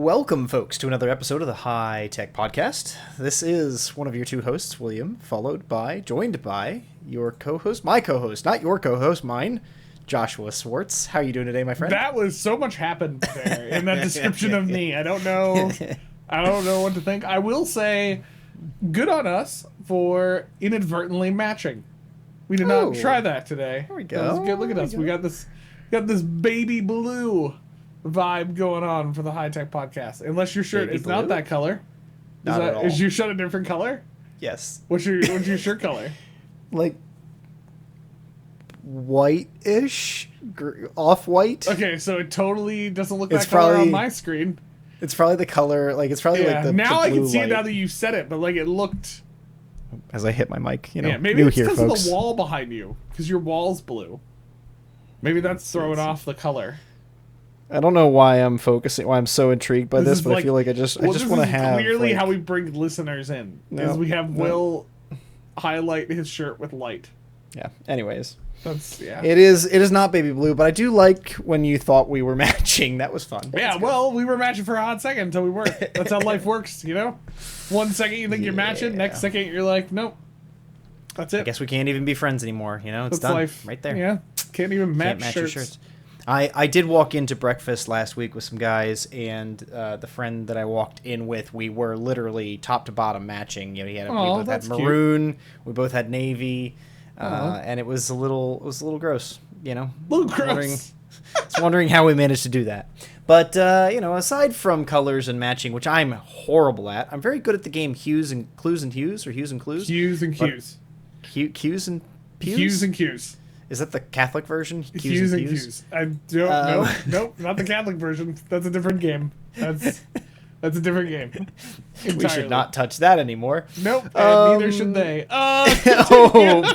Welcome, folks, to another episode of the High Tech Podcast. This is one of your two hosts, William, joined by your co-host, my co-host, not your co-host, mine, Joshua Swartz. How are you doing today, my friend? That was so much happened there in that description of me. I don't know what to think. I will say, good on us for inadvertently matching. We did not try that today. There we go. That was good. Look at us. We got this baby blue vibe going on for the High Tech Podcast. Unless your shirt is not that color. Not at all. Is your shirt a different color? Yes. What's your shirt color? Like white-ish, off-white. Okay, so it totally doesn't look that color on my screen. It's probably the color. Like it's probably like the now the I blue can see light. it now that you said it, but like it looked. As I hit my mic, Maybe new it's here, because folks. of the wall behind you, because your wall's blue. Maybe that's throwing off the color. I don't know why I'm so intrigued by this, but I feel like I just want to have. Clearly, how we bring listeners in is we have Will highlight his shirt with light. Yeah. Anyways, It is not baby blue, but I do like when you thought we were matching. That was fun. Yeah. Well, we were matching for a hot second until we weren't. That's how life works, you know. 1 second you think you're matching, next second you're like, nope. That's it. I guess we can't even be friends anymore. It's That's done life. right there. Yeah. Can't even match your shirts. I did walk into breakfast last week with some guys, and the friend that I walked in with, we were literally top to bottom matching. We both had maroon, cute. We both had navy, and it was a little gross. Little gross. I was wondering how we managed to do that. But aside from colors and matching, which I'm horrible at, I'm very good at the game Hues and Clues and Hues, or Hues and Clues. Hues and Cues. Cues and Pews? Hues and Cues. Is that the Catholic version? Hues and Cues. I don't nope, not the Catholic version. That's a different game. That's a different game. Entirely. We should not touch that anymore. Nope, and neither should they. Come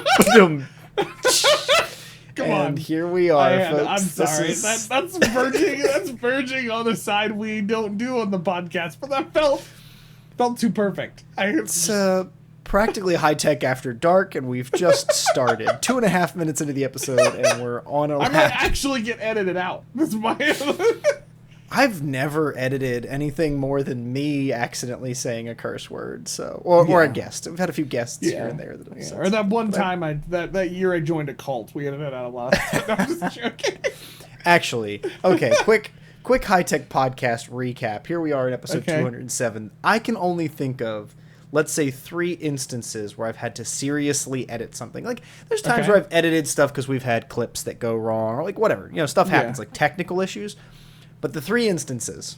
on. And here we are, folks. I'm sorry. That's verging on the side we don't do on the podcast, but that felt too perfect. It's practically High Tech After Dark, and we've just started 2.5 minutes into the episode, and we're on a I might actually get edited out. This is my. I've never edited anything more than me accidentally saying a curse word, or a guest. We've had a few guests here and there. Or that one time that year I joined a cult, we edited out a lot. No, I'm just joking. Actually, okay, quick High Tech Podcast recap. Here we are in episode 207. I can only think of, let's say, 3 instances where I've had to seriously edit something. Like, there's times where I've edited stuff because we've had clips that go wrong, or like whatever. Stuff happens, like technical issues. But the 3 instances,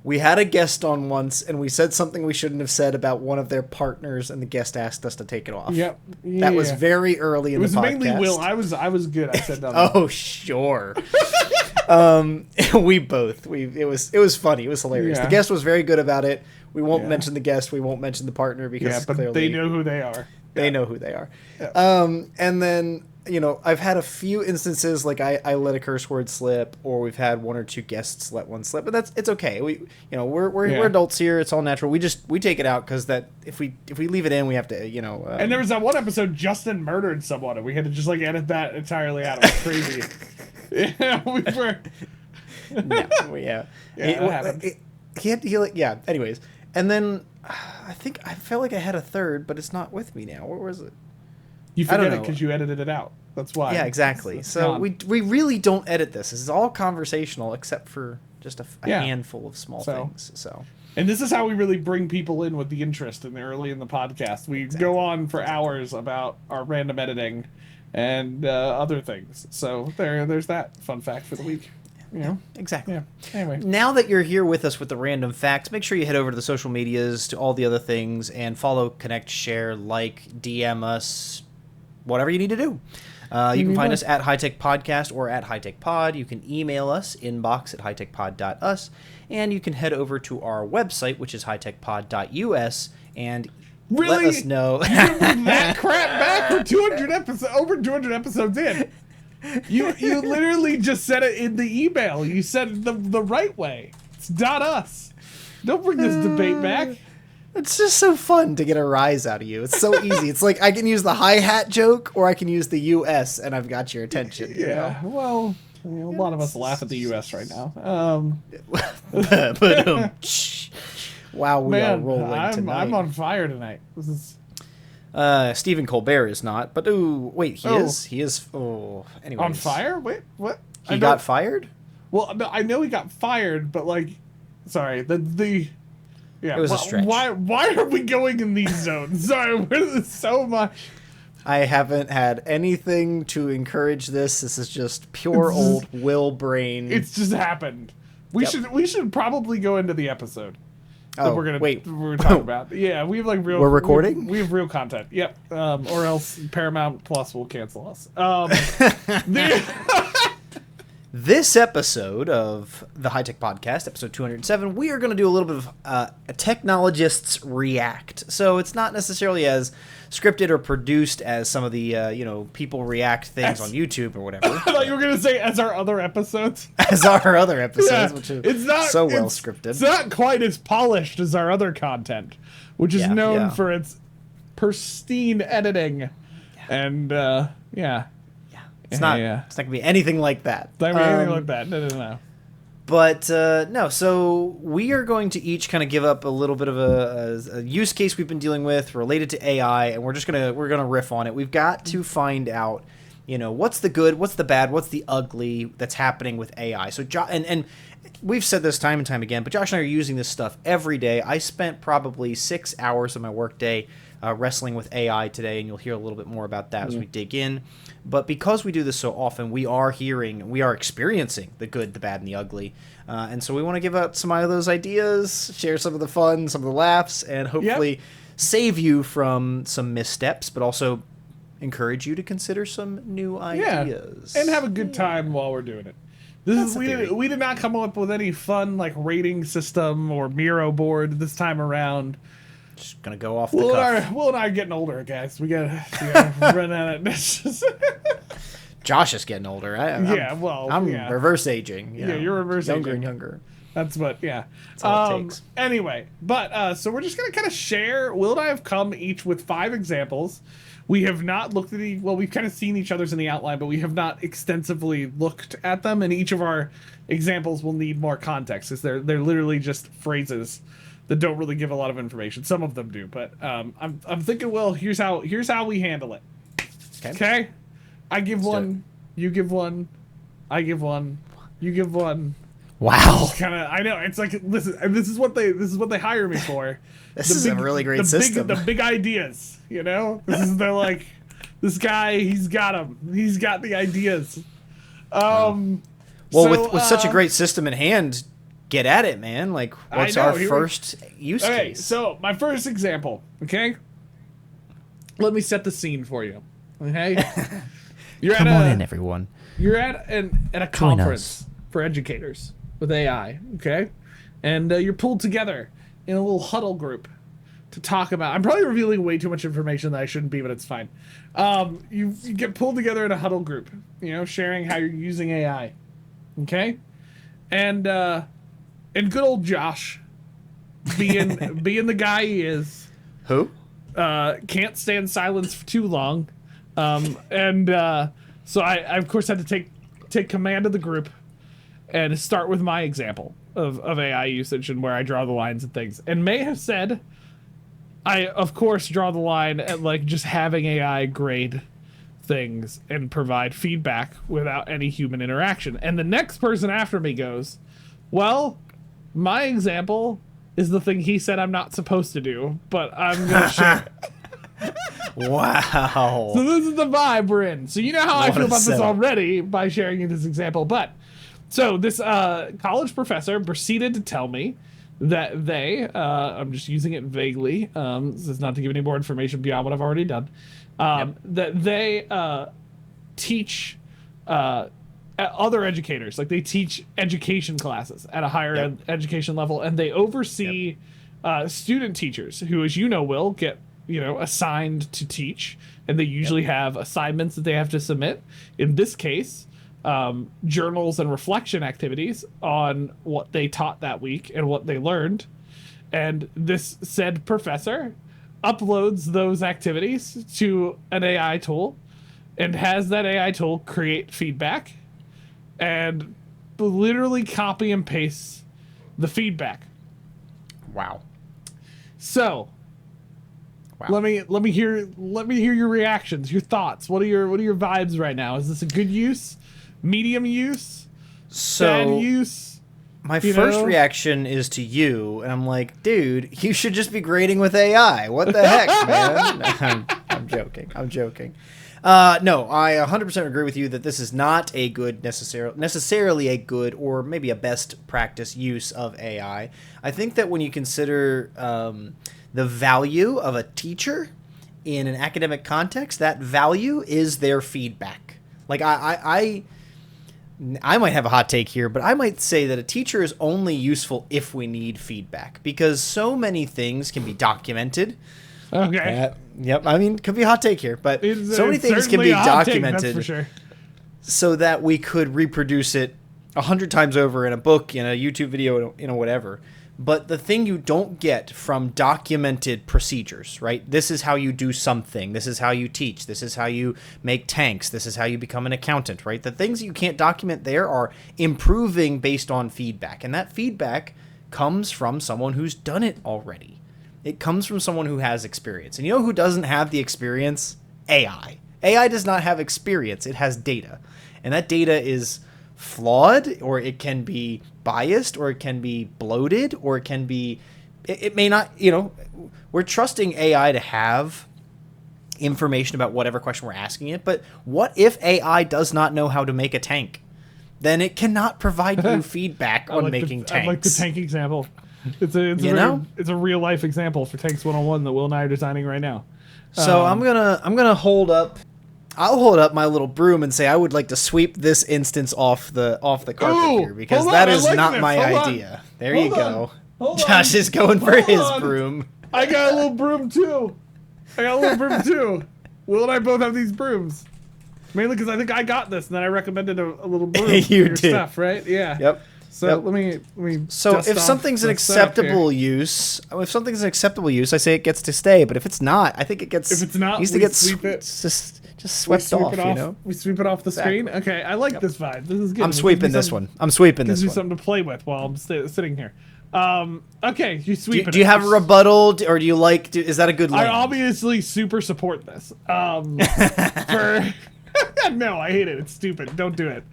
we had a guest on once, and we said something we shouldn't have said about one of their partners, and the guest asked us to take it off. Yep. That was very early in the podcast. It was mainly Will. I was good. I said nothing. Oh, sure. It was funny. It was hilarious. The guest was very good about it. We won't mention the guest. We won't mention the partner because but clearly they know who they are. They know who they are. Yeah. And then, I've had a few instances like I let a curse word slip, or we've had 1 or 2 guests let one slip, but it's okay. We're adults here. It's all natural. We take it out because that if we leave it in, we have to, and there was that one episode Justin murdered someone, and we had to just edit that entirely out. It was crazy. Yeah, we were. Anyways, and then I felt like I had a third, but it's not with me now. Where was it? You forget it because you edited it out. That's why. Yeah, exactly. So we really don't edit this. This is all conversational, except for just a handful of small things. So. And this is how we really bring people in with the interest early in the podcast. We go on for hours about our random editing and other things. So there's that fun fact for the week. Exactly. Yeah. Anyway, now that you're here with us with the random facts, make sure you head over to the social medias, to all the other things, and follow, connect, share, DM us, whatever you need to do. You can find us at High Tech Podcast or at High Tech Pod. You can email us, inbox at hightechpod.us, and you can head over to our website, which is hightechpod.us, and let us know. You can bring that crap back for 200 episodes, over 200 episodes in. You literally just said it in the email. You said it the right way. It's not us. Don't bring this debate back. It's just so fun to get a rise out of you. It's so easy. It's like I can use the hi-hat joke or I can use the US and I've got your attention. Yeah. Well, A lot of us laugh at the U.S. right now. Wow, we are rolling tonight. I'm on fire tonight. This is... Stephen Colbert is not, but wait, he is. He is. Oh, anyways. On fire? Wait, what? He got fired? Well, no, I know he got fired, but like, sorry, yeah. It was a stretch. Why are we going in these zones? Sorry, there's so much. I haven't had anything to encourage this. This is just pure old Will brain. It's just happened. We should probably go into the episode. Oh, we're talking about. Yeah, we have like real. We're recording. We have real content. Yep. Or else Paramount Plus will cancel us. This episode of the High Tech Podcast, episode 207, we are going to do a little bit of a Technologists React. So it's not necessarily as scripted or produced as some of the people react things on YouTube or whatever. I thought you were going to say as our other episodes. As our other episodes, which is so well scripted. It's not quite as polished as our other content, which is known for its pristine editing. And It's not gonna be anything like that. It's not gonna be anything like that. No. But no, so we are going to each kind of give up a little bit of a use case we've been dealing with related to AI, and we're gonna riff on it. We've got to find out, what's the good, what's the bad, what's the ugly that's happening with AI. So and we've said this time and time again, but Josh and I are using this stuff every day. I spent probably 6 hours of my workday wrestling with AI today, and you'll hear a little bit more about that as we dig in. But because we do this so often, we are experiencing the good, the bad, and the ugly. And so we want to give out some of those ideas, share some of the fun, some of the laughs, and hopefully save you from some missteps, but also encourage you to consider some new ideas. And have a good time while we're doing it. We did not come up with any fun rating system or Miro board this time around. Just gonna go off the cuff. Will and I are getting older, guys. We gotta run out of this. Josh is getting older. I'm reverse aging. You're reverse younger aging. and younger. That's what. That's all it takes. Anyway, but so we're just gonna kind of share. Will and I have come each with 5 examples. We have not looked at we've kind of seen each other's in the outline, but we have not extensively looked at them. And each of our examples will need more context, because they're literally just phrases that don't really give a lot of information. Some of them do, but I'm thinking, well, here's how we handle it. Okay? I give one, you give one, I give one, you give one. Wow. I know, it's like, listen, this is what they hire me for. This is a really great system. The big ideas, they're like, this guy, he's got them. He's got the ideas. With such a great system in hand, get at it, man. What's our first use case? Okay, so my first example, okay? Let me set the scene for you, okay? Come on in, everyone. You're at a conference for educators with AI, okay? And you're pulled together in a little huddle group to talk about... I'm probably revealing way too much information that I shouldn't be, but it's fine. You get pulled together in a huddle group, sharing how you're using AI, okay? And good old Josh, being the guy he is, who can't stand silence for too long, so I of course had to take command of the group and start with my example of AI usage and where I draw the lines and things. And may have said, I of course draw the line at just having AI grade things and provide feedback without any human interaction. And the next person after me goes, well, my example is the thing he said I'm not supposed to do, but I'm going to share it. Wow. So this is the vibe we're in. So you know how I feel about this already by sharing you this example. But so this college professor proceeded to tell me that they, I'm just using it vaguely, this is not to give any more information beyond what I've already done, that they teach other educators, they teach education classes at a higher education level, and they oversee student teachers who, as you know, will get assigned to teach, and they usually have assignments that they have to submit. In this case, journals and reflection activities on what they taught that week and what they learned. And this said professor uploads those activities to an AI tool and has that AI tool create feedback and literally copy and paste the feedback. Wow. So, Wow. let me hear your reactions, your thoughts. What are your vibes right now? Is this a good use, medium use, bad use? My first reaction is to you, and I'm like, dude, you should just be grading with AI. What the heck, man? I'm joking. No, I 100% agree with you that this is not a good necessarily a good or maybe a best practice use of AI. I think that when you consider the value of a teacher in an academic context, that value is their feedback. Like I might have a hot take here, but I might say that a teacher is only useful if we need feedback, because so many things can be documented. Okay. Yep. I mean, could be a hot take here, but so many things can be documented, that's for sure, so that we could reproduce it 100 times over in a book, in a YouTube video, in a whatever. But the thing you don't get from documented procedures, right? This is how you do something. This is how you teach. This is how you make tanks. This is how you become an accountant, right? The things you can't document there are improving based on feedback. And that feedback comes from someone who's done it already. It comes from someone who has experience. And you know who doesn't have the experience? AI. AI does not have experience. It has data. And that data is flawed, or it can be biased, or it can be bloated, or it can be, it may not, we're trusting AI to have information about whatever question we're asking it. But what if AI does not know how to make a tank? Then it cannot provide you feedback on making tanks. I like the tank example. It's a real life example for Tanks 101 that Will and I are designing right now. So I'm gonna hold up. I'll hold up my little broom and say I would like to sweep this instance off the carpet here, because that is not my idea. There you go. Josh is going for his broom. I got a little broom too. Will and I both have these brooms. Mainly because I think I got this, and then I recommended a little broom for your stuff, right? Yeah. Yep. So let me. So if something's an acceptable use, I say it gets to stay. But if it's not, I think it gets. If it's not, needs to get just swept off. We sweep it off the screen. Okay, I like this vibe. This is good. I'm sweeping this one. Gives me something to play with while I'm sitting here. Okay, you sweep it. Do you have a rebuttal, or do you like? Is that a good line? I obviously super support this. No, I hate it. It's stupid. Don't do it.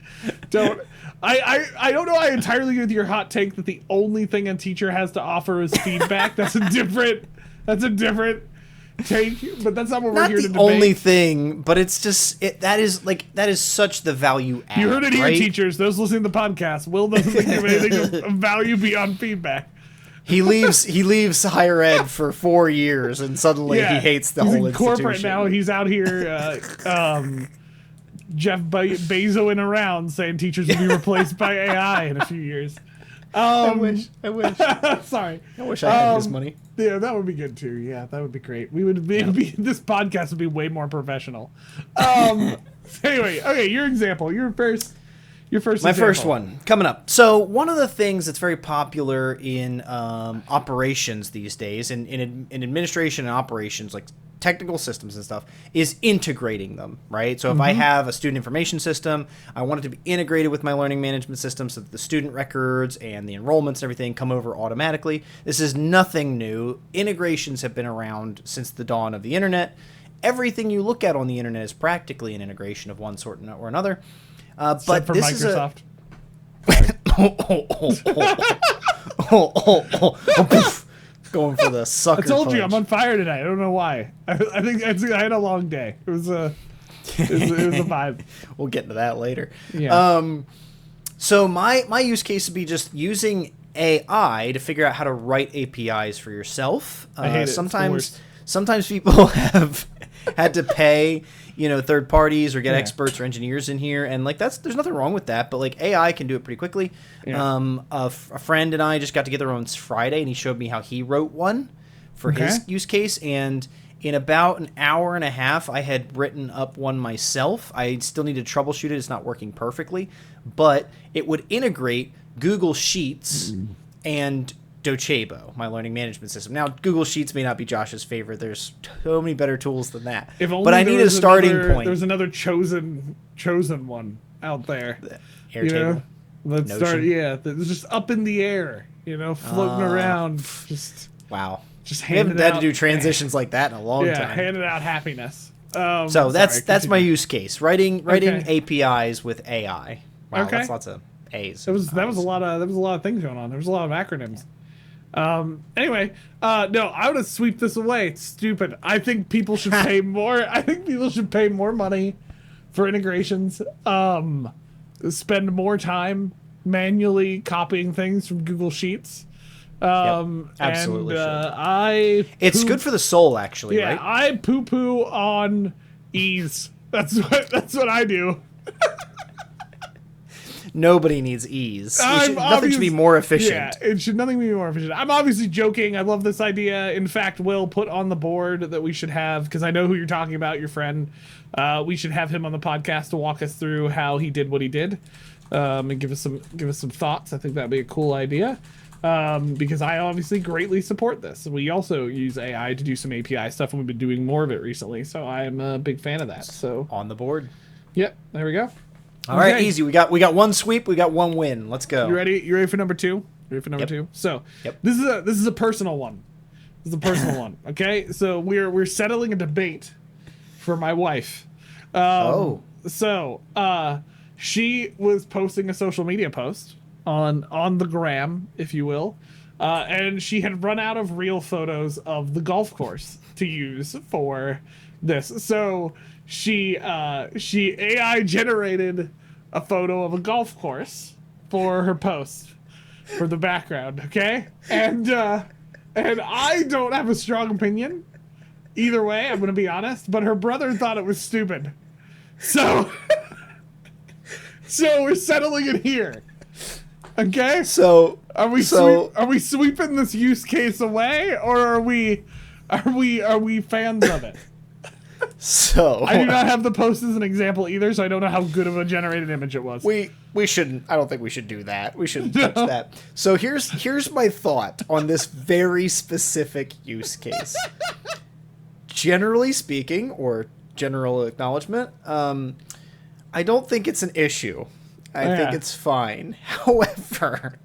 Don't. I don't know. I entirely agree with your hot take that the only thing a teacher has to offer is feedback. That's a different take, but that's not what we're here to debate. Not the only thing, but it's just that is such the value add. You heard it here, right? Teachers. Those listening to the podcast. Will doesn't think of anything of value beyond feedback. He leaves higher ed for 4 years, and suddenly he hates the whole institution. Corporate now. He's out here. Jeff Bezoing around saying teachers will be replaced by AI in a few years. I wish. Sorry. I wish I had his money. Yeah, that would be good too. Yeah, that would be great. We would be this podcast would be way more professional. Anyway, okay, your example. Your first My first one coming up. So one of the things that's very popular in operations these days, in administration and operations, like technical systems and stuff, is integrating them, right? So if I have a student information system, I want it to be integrated with my learning management system so that the student records and the enrollments and everything come over automatically. This is nothing new. Integrations have been around since the dawn of the internet. Everything you look at on the internet is practically an integration of one sort or another. But for this Microsoft. Is going for the sucker. I told punch. you I'm on fire tonight. I don't know why. I think I had a long day. It was a vibe. We'll get into that later. Yeah. So my use case would be just using AI to figure out how to write APIs for yourself. I hate it. Sometimes people have had to pay, third parties or get experts or engineers in here, and there's nothing wrong with that. But AI can do it pretty quickly. Yeah. A friend and I just got together on Friday, and he showed me how he wrote one for his use case, and in about an hour and a half, I had written up one myself. I still need to troubleshoot it. It's not working perfectly, but it would integrate Google Sheets and Docebo, my learning management system. Now, Google Sheets may not be Josh's favorite. There's so many better tools than that. But I need a starting point. There's another chosen one out there. Air table. Let's Notion. start. Yeah, it's just up in the air. Floating around. Just wow. Just we haven't had out, to do transitions like that in a long time. Yeah, handing out happiness. So that's my use case. Writing APIs with AI. Wow, okay. that's lots of A's. That was a lot of things going on. There was a lot of acronyms. Anyway, no, I would have sweep this away. It's stupid. I think people should pay more. I think people should pay more money for integrations. Spend more time manually copying things from Google Sheets. Absolutely. And, it's good for the soul, actually. Yeah, right? I poo-poo on ease. That's what I do. Nobody needs ease. Nothing should be more efficient. Yeah, nothing be more efficient. I'm obviously joking. I love this idea. In fact, Will put on the board that we should have, because I know who you're talking about, your friend. We should have him on the podcast to walk us through how he did what he did, and give us some thoughts. I think that'd be a cool idea. Because I obviously greatly support this. We also use AI to do some API stuff, and we've been doing more of it recently. So I am a big fan of that. So on the board. Yep, there we go. All right, easy. We got one sweep. We got one win. Let's go. You ready? You ready for number two? Two? So this is a personal one. This is a personal one. Okay, so we're settling a debate for my wife. So she was posting a social media post on the gram, if you will, and she had run out of real photos of the golf course to use for this. So she AI generated a photo of a golf course for her post for the background. Okay, and I don't have a strong opinion either way. I'm gonna be honest, but her brother thought it was stupid, so we're settling it here. Okay, so are we sweeping this use case away, or are we fans of it? So I do not have the post as an example either, so I don't know how good of a generated image it was. We shouldn't. I don't think we should do that. We shouldn't touch that. So here's my thought on this very specific use case. Generally speaking, or general acknowledgement, I don't think it's an issue. I think it's fine. However,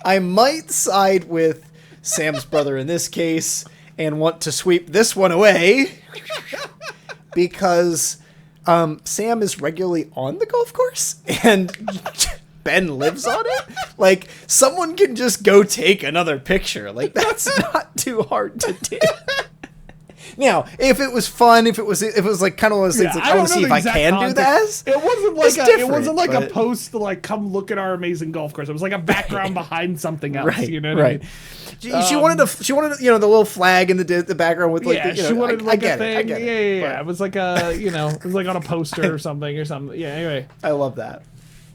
I might side with Sam's brother in this case and want to sweep this one away because Sam is regularly on the golf course and Ben lives on it. Like, someone can just go take another picture. Like, that's not too hard to do. Now, if it was fun, if it was like kind of one of those things, like, I want to see if I can do that. It wasn't like a post to like come look at our amazing golf course. It was like a background behind something else. Right, you know what I mean? She wanted the little flag in the background with like she wanted like a thing. I get it. Yeah. It was like it was like on a poster or something. Yeah. Anyway, I love that.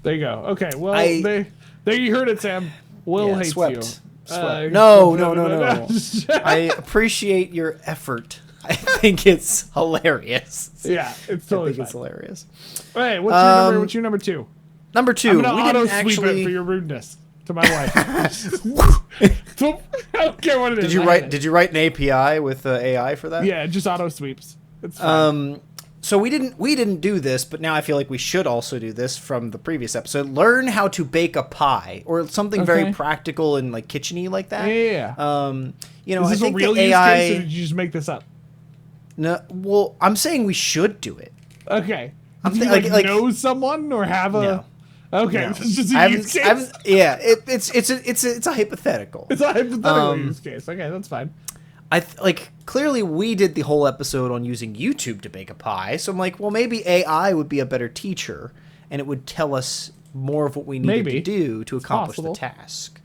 There you go. Okay. Well, there you heard it, Sam. Will hates you. No. I appreciate your effort. I think it's hilarious. Yeah, it's totally it's hilarious. Hey, what's your number two? Number two. I'm gonna auto-sweep it for your rudeness to my wife. I don't care what it is. Did you write an API with AI for that? Yeah, just auto sweeps. It's fine. So we didn't do this, but now I feel like we should also do this from the previous episode. Learn how to bake a pie or something very practical and like kitchen-y like that. Yeah. Is this a real use case, or did you just make this up? No, well, I'm saying we should do it. Okay. Do you know someone or have a? No. Okay, it's just a use case. It's a hypothetical. It's a hypothetical use case. Okay, that's fine. Clearly we did the whole episode on using YouTube to bake a pie, so I'm like, well, maybe AI would be a better teacher, and it would tell us more of what we needed to do to accomplish the task.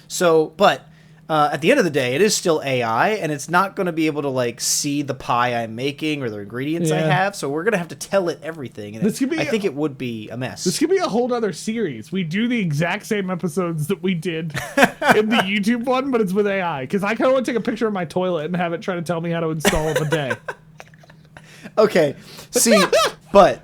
So, but at the end of the day, it is still AI, and it's not going to be able to like see the pie I'm making or the ingredients I have. So we're going to have to tell it everything, and I think it would be a mess. This could be a whole other series. We do the exact same episodes that we did in the YouTube one, but it's with AI. Because I kind of want to take a picture of my toilet and have it try to tell me how to install a bidet. Okay, see, but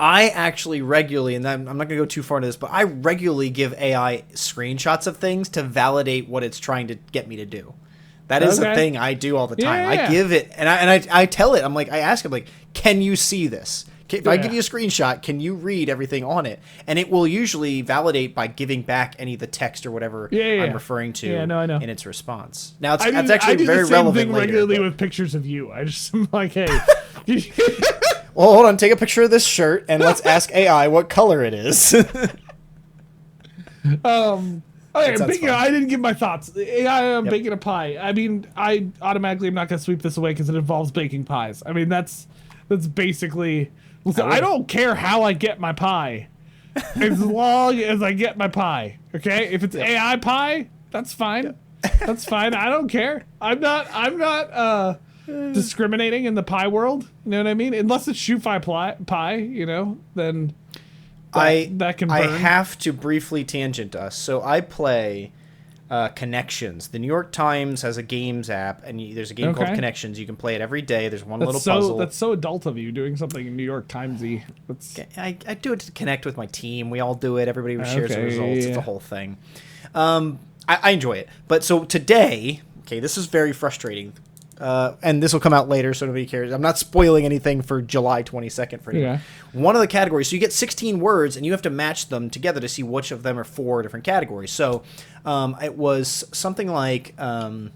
I actually regularly, and I'm not going to go too far into this, but I regularly give AI screenshots of things to validate what it's trying to get me to do. That is a thing I do all the time. I give it, and I tell it, I ask it, like, can you see this? If I give you a screenshot, can you read everything on it? And it will usually validate by giving back any of the text or whatever I'm referring to in its response. Now, it's actually very relevant later. I do the same thing regularly with pictures of you. I just am like, hey. Well, hold on. Take a picture of this shirt, and let's ask AI what color it is. Okay, I didn't give my thoughts. AI on baking a pie. I mean, I automatically am not going to sweep this away because it involves baking pies. I mean, that's basically... Listen, I don't care how I get my pie, as long as I get my pie. Okay, if it's AI pie, that's fine. That's fine. I don't care. I'm not discriminating in the pie world. You know what I mean? Unless it's shoe pie, you know, then that can burn. I have to briefly tangent us. So I play Connections. The New York Times has a games app, and there's a game called Connections. You can play it every day. There's one little puzzle. That's so adult of you, doing something New York Timesy. I do it to connect with my team. We all do it. Everybody shares the results. It's a whole thing. I enjoy it. But so today, this is very frustrating. And this will come out later, so nobody cares. I'm not spoiling anything for July 22nd for you. Yeah. One of the categories, so you get 16 words, and you have to match them together to see which of them are 4 different categories. So it was something like the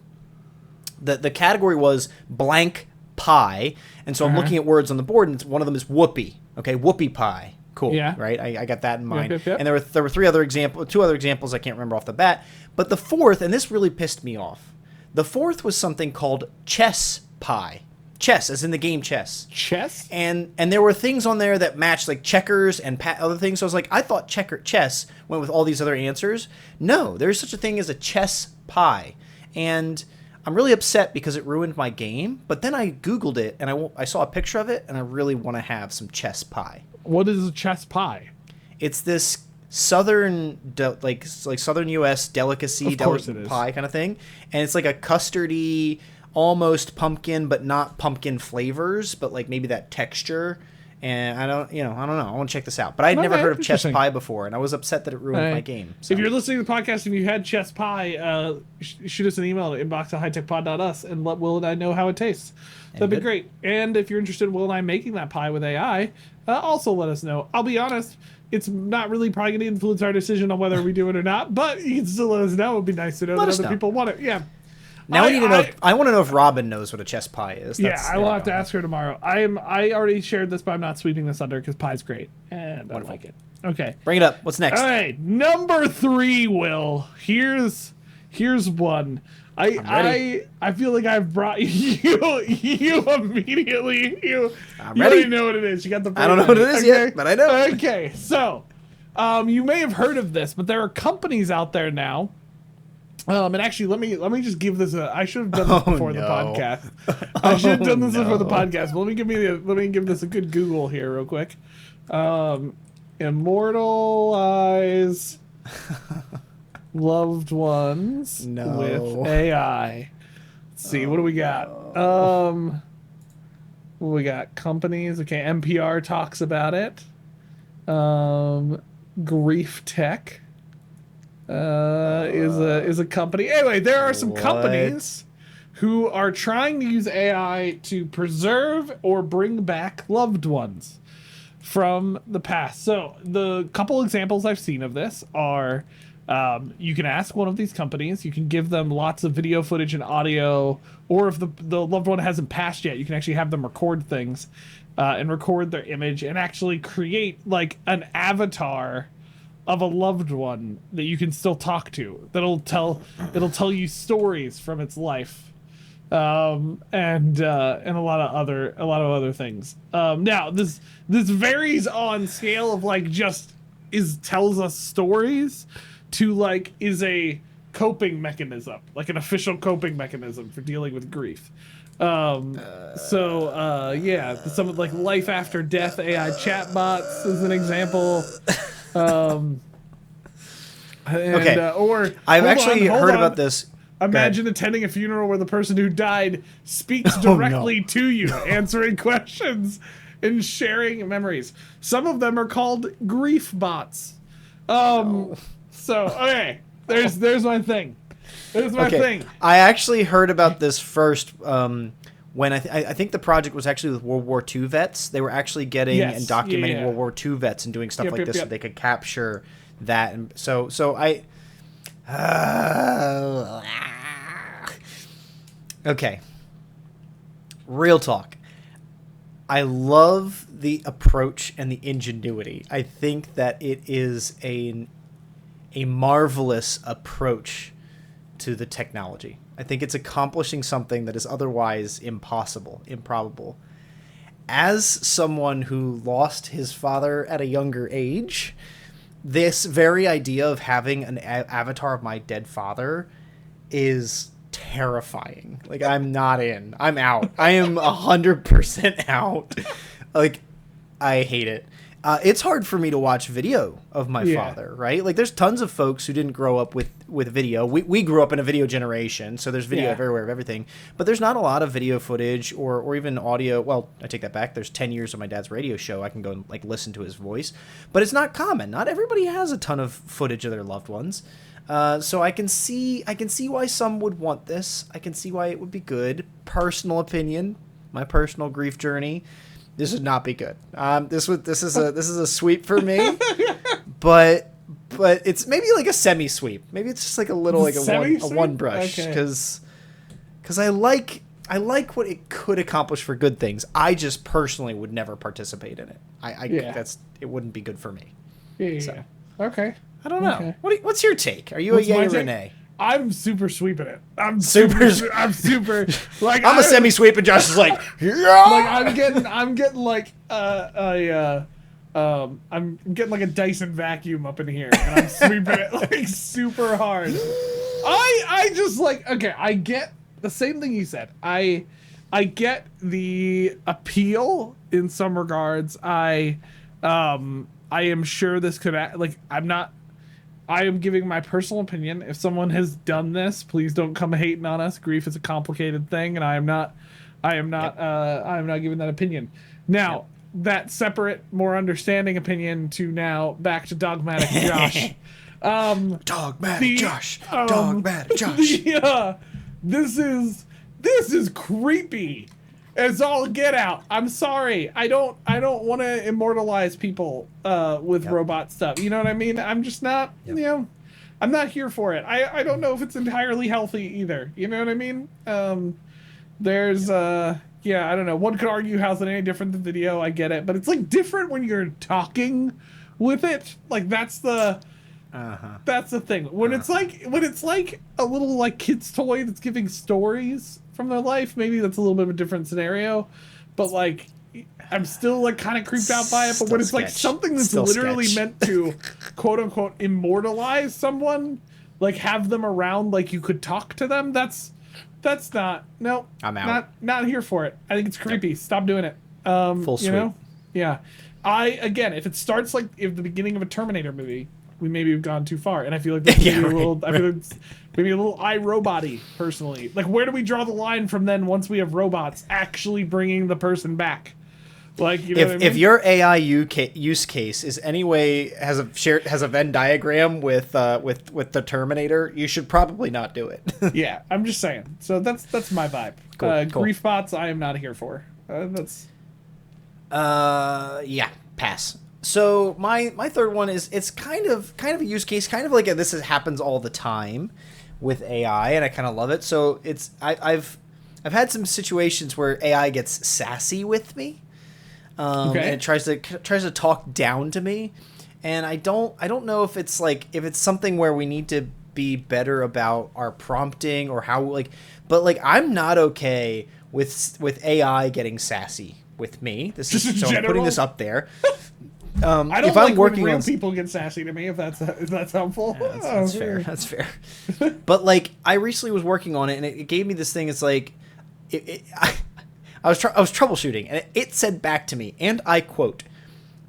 category was blank pie, and so I'm looking at words on the board, and one of them is whoopee. Okay, whoopee pie. Cool. Yeah. Right. I got that in mind. Yep. And there were two other examples I can't remember off the bat, but the fourth, and this really pissed me off. The fourth was something called chess pie. Chess, as in the game chess. Chess? And there were things on there that matched, like checkers and other things. So I was like, I thought chess went with all these other answers. No, there's such a thing as a chess pie. And I'm really upset because it ruined my game. But then I Googled it, and I saw a picture of it, and I really want to have some chess pie. What is a chess pie? It's this southern southern U.S. delicacy, pie kind of thing, and it's like a custardy, almost pumpkin, but not pumpkin flavors, but like maybe that texture. And I don't know. I want to check this out, but I'd never heard of chess pie before, and I was upset that it ruined my game. So. If you're listening to the podcast and you had chess pie, shoot us an email at inbox@hightechpod.us and let Will and I know how it tastes. That'd be great. And if you're interested in Will and I making that pie with AI, also let us know. I'll be honest. It's not really probably going to influence our decision on whether we do it or not, but you can still let us know. It would be nice to know that other people want it. Yeah. Now we need to know. I want to know if Robin knows what a chess pie is. I will have to ask her tomorrow. I already shared this, but I'm not sweeping this under because pie's great, and I like it. Okay. Bring it up. What's next? All right, number 3, Will. Here's one. I feel like I've brought you immediately. I'm you ready. already know what it is. You got the. I don't know what it is yet, but I know. Okay, so you may have heard of this, but there are companies out there now. And actually, let me just give this I should have done this before the podcast. I should have done this before the podcast. But let me give this a good Google here real quick. Immortalize loved ones with AI. Let's see, what do we got? We got companies. Okay, NPR talks about it. Grief Tech is a company. Anyway, there are some companies who are trying to use AI to preserve or bring back loved ones from the past. So the couple examples I've seen of this are you can ask one of these companies, you can give them lots of video footage and audio, or if the loved one hasn't passed yet, you can actually have them record things and record their image and actually create like an avatar of a loved one that you can still talk to. It'll tell you stories from its life, and a lot of other things. Now this varies on scale of like tells us stories to like is a coping mechanism, like an official coping mechanism for dealing with grief. Some like life after death AI chatbots is an example. Or I've actually heard about this. Imagine attending a funeral where the person who died speaks directly to you, answering questions and sharing memories. Some of them are called grief bots. So okay, there's my thing. There's my thing. I actually heard about this first when I think the project was actually with World War II vets. They were actually getting and documenting World War II vets and doing stuff like this so they could capture that. And so I... okay. Real talk. I love the approach and the ingenuity. I think that it is a marvelous approach to the technology. I think it's accomplishing something that is otherwise improbable. As someone who lost his father at a younger age, this very idea of having an avatar of my dead father is terrifying. Like, I'm not in. I'm out. I am 100% out. Like, I hate it. It's hard for me to watch video of my father, right? Like, there's tons of folks who didn't grow up with video. We grew up in a video generation, so there's video everywhere of everything. But there's not a lot of video footage or even audio. Well, I take that back. There's 10 years of my dad's radio show. I can go and, like, listen to his voice. But it's not common. Not everybody has a ton of footage of their loved ones. So I can see why some would want this. I can see why it would be good. Personal opinion, my personal grief journey. This would not be good. This is a sweep for me, but it's maybe like a semi sweep. Maybe it's just like a little like a one brush because I like what it could accomplish for good things. I just personally would never participate in it. It wouldn't be good for me. Yeah. Okay. I don't know. Okay. What's your take? Are you a yay or a nay? I'm super sweeping it. I'm super like I'm a semi sweep and Josh is like, yeah. Like I'm getting like I'm getting like a Dyson vacuum up in here and I'm sweeping it like super hard. I just like, okay, I get the same thing you said. I get the appeal in some regards. I am sure this could I am giving my personal opinion. If someone has done this, please don't come hating on us. Grief is a complicated thing, and I am not giving that opinion. Now, that separate, more understanding opinion to now back to dogmatic Josh. Dogmatic Josh. This is creepy. It's all get out. I'm sorry. I don't want to immortalize people with robot stuff. You know what I mean? I'm just not, I'm not here for it. I don't know if it's entirely healthy either. You know what I mean? There's, I don't know. One could argue how's it any different than video. I get it. But it's like different when you're talking with it. Like that's the thing. When it's like a little like kid's toy that's giving stories from their life, maybe that's a little bit of a different scenario, but like I'm still like kind of creeped out by it. But when it's like something that's literally meant to quote unquote immortalize someone, like have them around like you could talk to them, that's not, no, I'm out. Not here for it. I think it's creepy. Stop doing it. Full sweep. Yeah. If it starts like if the beginning of a Terminator movie, we maybe have gone too far, and I feel like that's maybe I feel like it's maybe a little iRobot-y, personally. Like, where do we draw the line from then once we have robots actually bringing the person back? Like, you know what I mean? If your AI use case is anyway has a Venn diagram with the Terminator, you should probably not do it. Yeah, I'm just saying. So that's my vibe. Cool. Grief bots, I am not here for. Pass. So my third one is it's kind of a use case, kind of like happens all the time with AI, and I kind of love it. So I've had some situations where AI gets sassy with me, and it tries to talk down to me, and I don't know if it's something where we need to be better about our prompting or how but I'm not okay with AI getting sassy with me. This is so I'm putting this up there. I don't like when real people get sassy to me, if that's helpful. Yeah, that's fair. But I recently was working on it, and it gave me this thing. It's like, I was troubleshooting, and it said back to me, and I quote,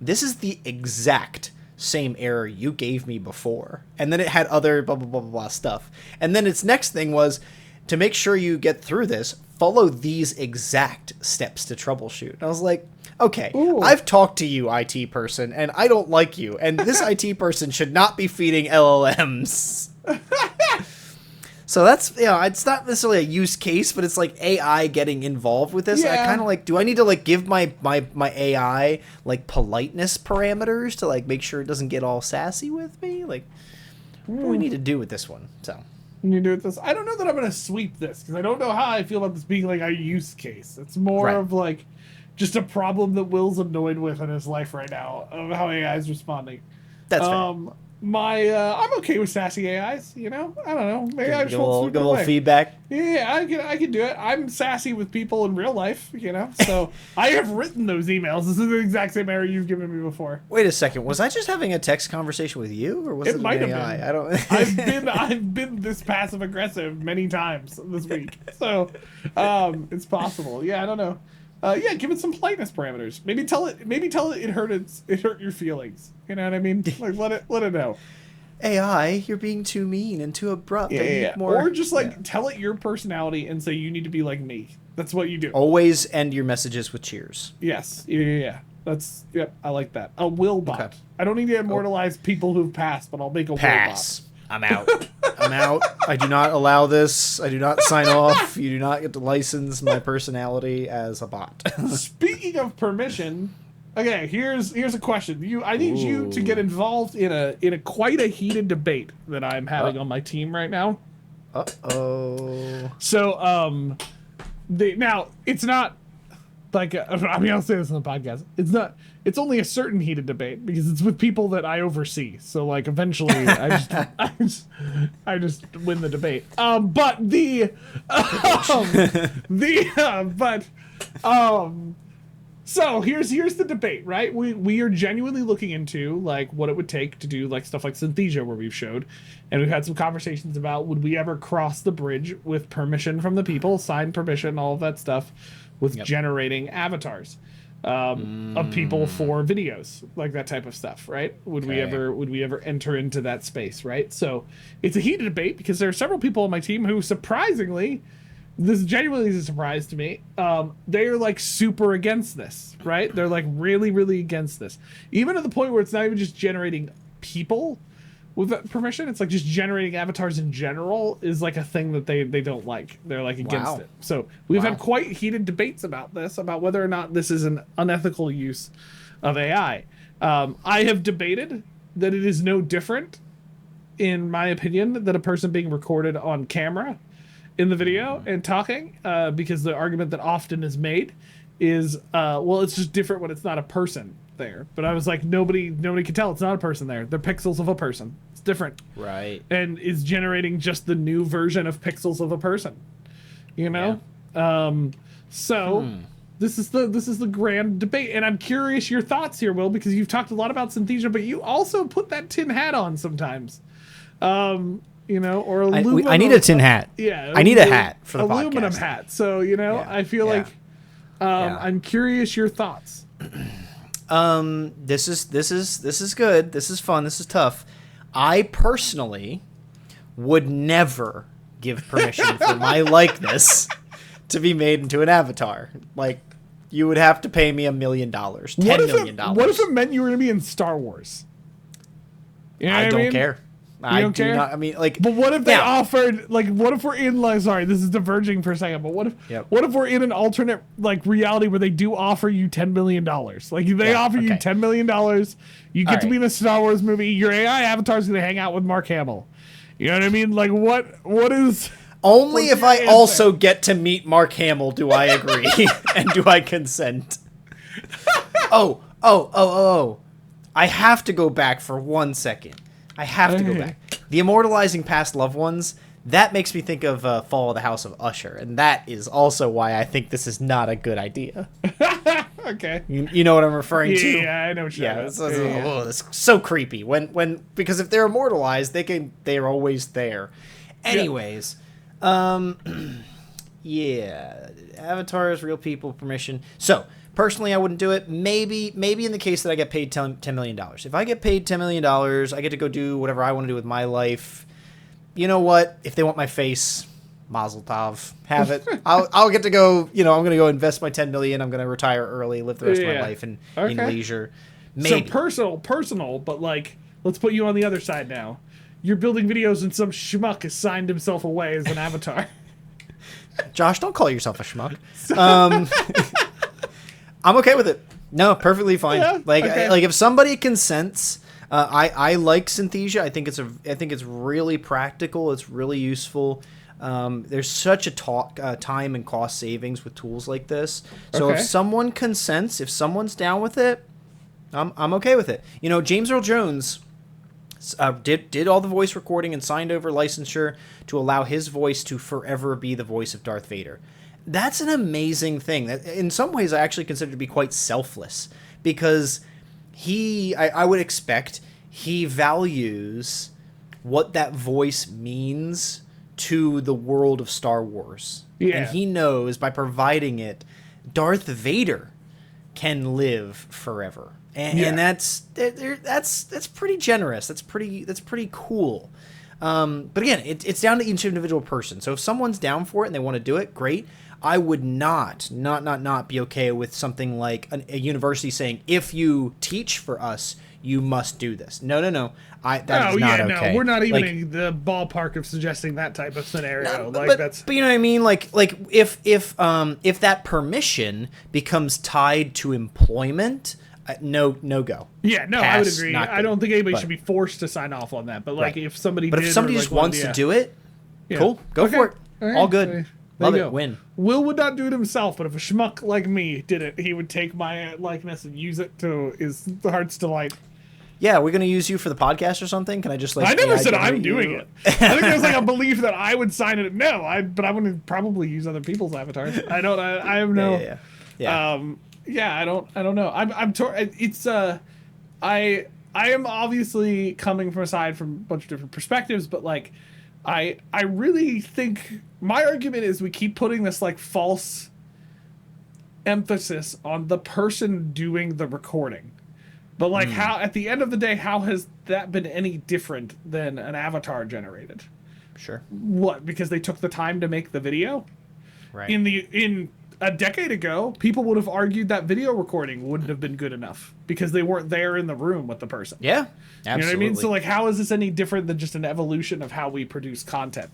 "This is the exact same error you gave me before." And then it had other blah blah blah blah, blah stuff. And then its next thing was, to make sure you get through this, follow these exact steps to troubleshoot. And I was like, okay, I've talked to you, IT person, and I don't like you. And this IT person should not be feeding LLMs. So that's, it's not necessarily a use case, but it's like AI getting involved with this. Yeah. I kind of like, do I need to like give my AI like politeness parameters to like make sure it doesn't get all sassy with me? Like, what do we need to do with this one? So you do this. I don't know that I'm going to sweep this because I don't know how I feel about this being like a use case. It's more of like just a problem that Will's annoyed with in his life right now of how AI is responding. That's fair. I'm okay with sassy AIs, I don't know. Maybe I just won't sweep give it a little away. feedback. Yeah, I can do it. I'm sassy with people in real life, So I have written those emails. This is the exact same error you've given me before. Wait a second. Was I just having a text conversation with you, or was it might an have AI? been. I don't. I've been this passive aggressive many times this week, so it's possible. Yeah, I don't know. Give it some politeness parameters. Maybe tell it it hurt your feelings. You know what I mean? Like let it know. AI, you're being too mean and too abrupt. Yeah. More... Or just tell it your personality and say you need to be like me. That's what you do. Always end your messages with cheers. Yes. Yeah. I like that. A will bot. Okay. I don't need to immortalize people who've passed, but I'll make a Pass. will bot. I'm out. I'm out. I do not allow this. I do not sign off. You do not get to license my personality as a bot. Speaking of permission, okay, here's a question. I need you to get involved in a quite a heated debate that I'm having on my team right now. Uh-oh. So now it's not like I'll say this on the podcast. It's only a certain heated debate because it's with people that I oversee. So like eventually I just win the debate. So here's the debate, right? We are genuinely looking into like what it would take to do like stuff like Synthesia where we've showed, and we've had some conversations about would we ever cross the bridge with permission from the people, sign permission, all of that stuff, with generating avatars of people for videos, like that type of stuff, right? Would we ever enter into that space, right? So it's a heated debate because there are several people on my team who surprisingly, this genuinely is a surprise to me. They're like super against this, right? They're like really, really against this. Even to the point where it's not even just generating people with that permission. It's like just generating avatars in general is like a thing that they don't like. They're like against it. So we've had quite heated debates about this, about whether or not this is an unethical use of AI. I have debated that it is no different, in my opinion, than a person being recorded on camera in the video and talking, because the argument that often is made is, well, it's just different when it's not a person there. But I was like, nobody can tell it's not a person there. They're pixels of a person. It's different. Right. And is generating just the new version of pixels of a person. Yeah. This is the grand debate, and I'm curious your thoughts here, Will, because you've talked a lot about Synthesia, but you also put that tin hat on sometimes. Or aluminum. I need a tin hat. Yeah, I need a hat for the aluminum podcast. hat. So I feel like I'm curious your thoughts. This is good. This is fun. This is tough. I personally would never give permission for my likeness to be made into an avatar. Like, you would have to pay me $1 million, $10 million. What if it meant you were going to be in Star Wars? You know I don't mean? care. I don't do care? not. I mean, like. But what if they offered, like, what if we're in, like, sorry, this is diverging for a second, but what if we're in an alternate, like, reality where they do offer you $10 million? Like, they offer you $10 million, you get to be in a Star Wars movie, your AI avatar is going to hang out with Mark Hamill. You know what I mean? Like, what is... Only if I also get to meet Mark Hamill do I agree and do I consent. Oh. I have to go back for 1 second. I have to go back. The immortalizing past loved ones, that makes me think of Fall of the House of Usher, and that is also why I think this is not a good idea. Okay. You know what I'm referring to? Yeah, I know what you're it's so creepy. Because if they're immortalized, they're always there. Anyways, avatars, real people, permission. So, personally, I wouldn't do it. Maybe in the case that I get paid $10 million. If I get paid $10 million, I get to go do whatever I want to do with my life. You know what? If they want my face, mazel tov, have it. I'll get to go, I'm going to go invest my $10 million. I'm going to retire early, live the rest of my life in leisure. Maybe. So personal, but like, let's put you on the other side now. you're building videos and some schmuck has signed himself away as an avatar. Josh, don't call yourself a schmuck. I'm okay with it. No, perfectly fine. Yeah, like okay. like if somebody consents, I like Synthesia. I think it's really practical. It's really useful. There's such a time and cost savings with tools like this. So if someone consents, if someone's down with it, I'm okay with it. You know, James Earl Jones did all the voice recording and signed over licensure to allow his voice to forever be the voice of Darth Vader. That's an amazing thing. That in some ways I actually consider to be quite selfless, because I would expect he values what that voice means to the world of Star Wars. Yeah. And he knows by providing it, Darth Vader can live forever. And that's pretty generous. That's pretty cool. But again, it's down to each individual person. So if someone's down for it and they want to do it, great. I would not be okay with something like a university saying, if you teach for us, you must do this. No. That is not okay. No, we're not even in the ballpark of suggesting that type of scenario. But you know what I mean? Like if that permission becomes tied to employment, no go. Yeah, no, Pass, I would agree. I don't think anybody but- should be forced to sign off on that. But like, Right. if somebody But did, if somebody or, just like, wants to do it, Yeah. cool, go Okay. for it. All All right. good. There Love you it. go. Win. Will would not do it himself, but if a schmuck like me did it, he would take my likeness and use it to his heart's delight. Yeah, we're gonna use you for the podcast or something. Can I just like? I never AI said I'm generate doing you? it. I think there's like a belief that I would sign it. No, but I would probably use other people's avatars. I don't. I have no. Yeah. Yeah, I don't know. I'm it's I am obviously coming from a side from a bunch of different perspectives, but like I really think my argument is we keep putting this like false emphasis on the person doing the recording. But like how at the end of the day, how has that been any different than an avatar generated? Sure. What? Because they took the time to make the video? Right. In a decade ago, people would have argued that video recording wouldn't have been good enough because they weren't there in the room with the person. Yeah. Absolutely. You know what I mean? So like, how is this any different than just an evolution of how we produce content?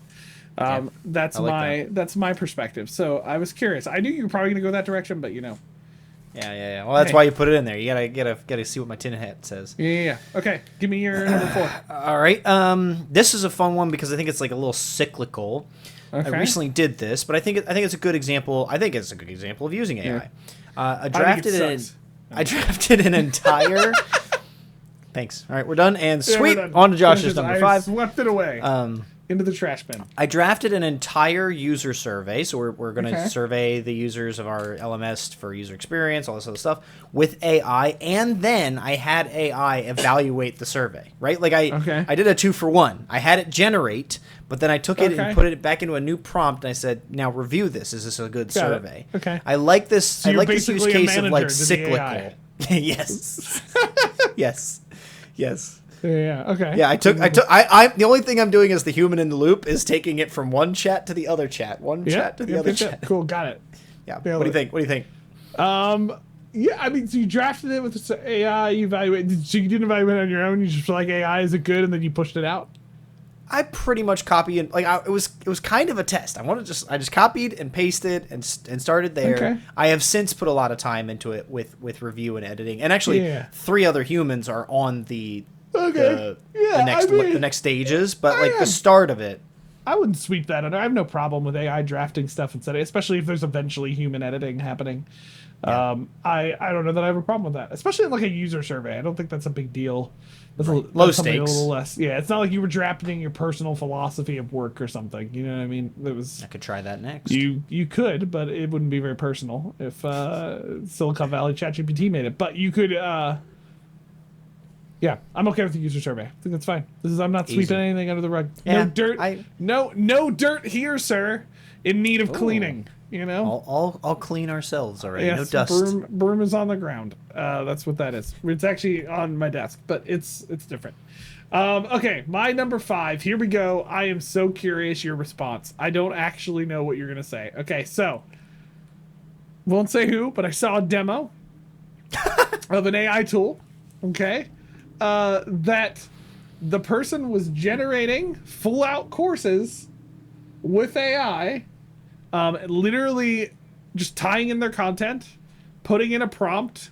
That's that's my perspective. So I was curious. I knew you were probably gonna go that direction, but you know. Yeah. Well, that's why you put it in there. You gotta see what my tin hat says. Yeah. Okay. Give me your number 4. All right. This is a fun one because I think it's like a little cyclical. Okay. I recently did this, but I think it's a good example. I think it's a good example of using AI. Yeah. I sucks. drafted an entire. Thanks. All right, we're done. And Yeah, sweet, we're done. on to Josh's Finishes. number I 5. swept it away into the trash bin. I drafted an entire user survey, so we're going to Okay. survey the users of our LMS for user experience, all this other stuff, with AI, and then I had AI evaluate the survey, right? Like I did a 2-for-1. I had it generate, but then I took it and put it back into a new prompt, and I said, now review this. Is this a good survey? Okay. I like this. So I you're like this use basically a case of like manager to the cyclical. AI. Yes. Yes. Yeah. Okay. Yeah, I the only thing I'm doing as the human in the loop is taking it from one chat to the other chat, chat to the other chat. Cool. Got it. Yeah. What do you think? Yeah, I mean, so you drafted it with the AI, you evaluated, so you didn't evaluate it on your own, you just were like, AI, is it good, and then you pushed it out? I pretty much copied and it was kind of a test. I just copied and pasted and started there. Okay. I have since put a lot of time into it with review and editing, and actually 3 other humans are on the next stages, but like the start of it. I wouldn't sweep that under. I have no problem with AI drafting stuff instead, especially if there's eventually human editing happening. Yeah. I don't know that I have a problem with that, especially in like a user survey. I don't think that's a big deal. That's Low something stakes. A little less. Yeah, it's not like you were drafting your personal philosophy of work or something. You know what I mean? It was. I could try that next. You could, but it wouldn't be very personal if Silicon Valley ChatGPT made it. But you could. Yeah, I'm okay with the user survey. I think that's fine. I'm not sweeping anything under the rug. Yeah, No dirt. No dirt here, sir. In need of cleaning. You know. I'll clean ourselves already. Yes, No dust. broom is on the ground. That's what that is. It's actually on my desk, but it's different. Okay, my number 5. Here we go. I am so curious your response. I don't actually know what you're gonna say. Okay, so won't say who, but I saw a demo of an AI tool. Okay, that the person was generating full-out courses with AI, literally just tying in their content, putting in a prompt,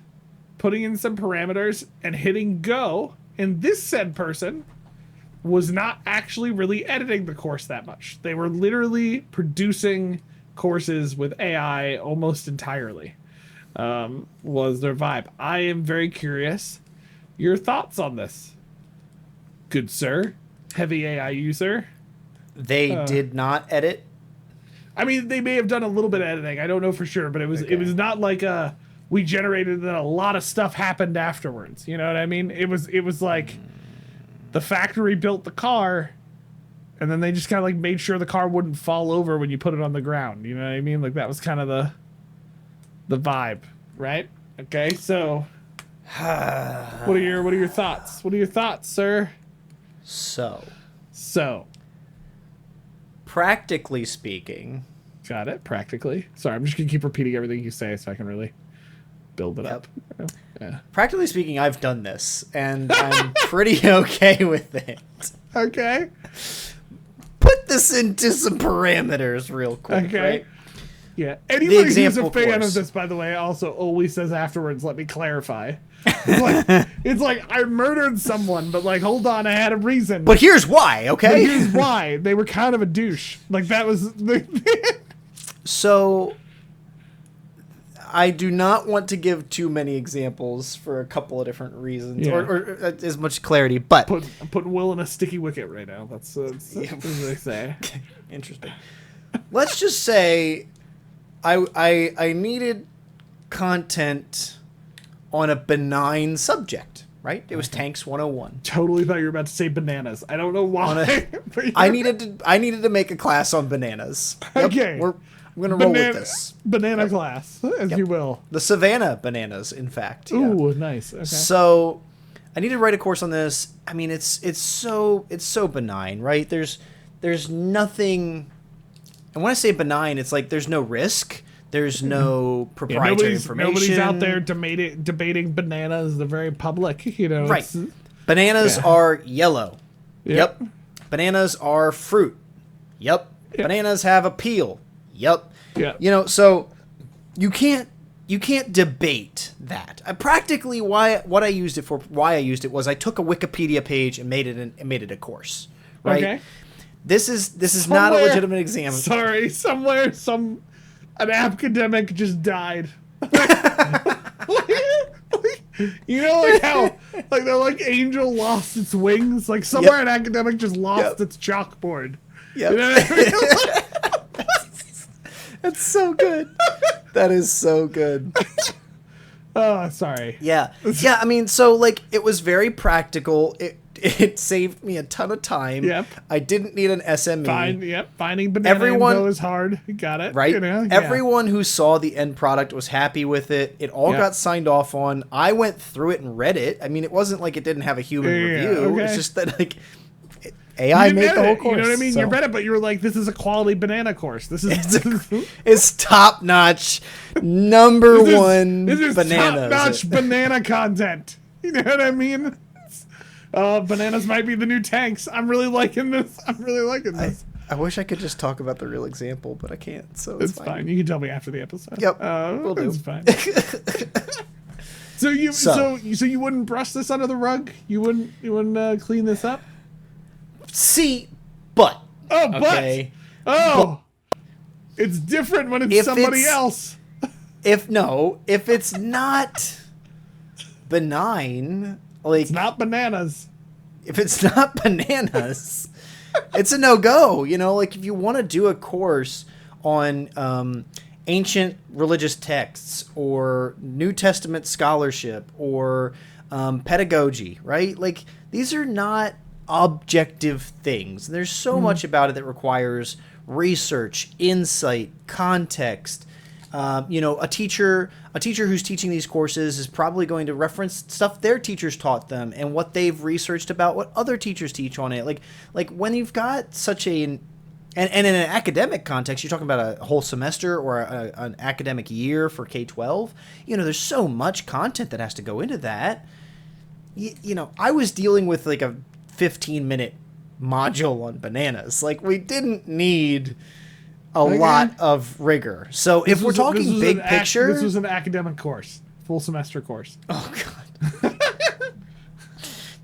putting in some parameters, and hitting go. And this said person was not actually really editing the course that much. They were literally producing courses with AI almost entirely. Was their vibe. I am very curious. Your thoughts on this, good sir, heavy AI user? They did not edit. I mean, they may have done a little bit of editing. I don't know for sure, but it was not like we generated and a lot of stuff happened afterwards. You know what I mean? It was like the factory built the car, and then they just kind of like made sure the car wouldn't fall over when you put it on the ground. You know what I mean? Like that was kind of the vibe, right? Okay, so what are your thoughts? What are your thoughts, sir? So, practically speaking, got it. Practically. Sorry, I'm just gonna keep repeating everything you say so I can really build it up. Yeah. Practically speaking, I've done this, and I'm pretty okay with it. Okay. Put this into some parameters real quick. Okay. Right? Yeah. Anybody who's a fan of this, by the way, also always says afterwards, let me clarify. It's like I murdered someone, but like, hold on, I had a reason. But here's why, okay? But here's why. They were kind of a douche. Like that was... So, I do not want to give too many examples for a couple of different reasons, or as much clarity, but... I'm putting Will in a sticky wicket right now. That's what they say. Interesting. Let's just say I needed content on a benign subject, right? It was Tanks 101. Totally thought you were about to say bananas. I don't know why. I needed to make a class on bananas. Yep, okay. I'm going to roll with this. Banana class, as you will. The Savannah bananas, in fact. Ooh, nice. Okay. So, I need to write a course on this. I mean, it's so benign, right? There's nothing, and when I say benign, it's like there's no risk. There's no proprietary information. Nobody's out there debating bananas. They're very public, you know. Right. Bananas are yellow. Yep. Bananas are fruit. Yep. Bananas have a peel. Yep. Yeah. You know, so you can't debate that. Practically why I used it was I took a Wikipedia page and made it a course. Right. Okay. This is not a legitimate example. Sorry, an academic just died. You know, like how, like the angel lost its wings. Like somewhere an academic just lost its chalkboard. Yep. You know what I mean? That's so good. That is so good. Oh, sorry. Yeah. Yeah. I mean, so like it was very practical. It saved me a ton of time. Yep. I didn't need an SME. Finding banana info is hard. You got it. Right. You know? Everyone who saw the end product was happy with it. It all got signed off on. I went through it and read it. I mean, it wasn't like it didn't have a human review. Okay. It's just that like AI made the whole course. You know what I mean? So. You read it, but you were like, this is a quality banana course. It's top notch, number one bananas. This is top notch banana content. You know what I mean? Bananas might be the new tanks. I'm really liking this. I wish I could just talk about the real example, but I can't. So it's fine. You can tell me after the episode. Yep, we'll do. It's fine. So you wouldn't brush this under the rug? You wouldn't clean this up? See, but okay. It's different when it's somebody else. If it's not benign, like it's not bananas. If it's not bananas, it's a no-go. You know, like if you want to do a course on ancient religious texts or New Testament scholarship or pedagogy, right? Like these are not objective things. There's so much about it that requires research, insight, context. You know, a teacher who's teaching these courses is probably going to reference stuff their teachers taught them and what they've researched about what other teachers teach on it. Like when you've got such and in an academic context, you're talking about a whole semester or an academic year for K-12. You know, there's so much content that has to go into that. You know, I was dealing with like a 15-minute module on bananas. Like, we didn't need a lot of rigor. So if we're talking big picture, this was an academic course, full semester course. Oh God.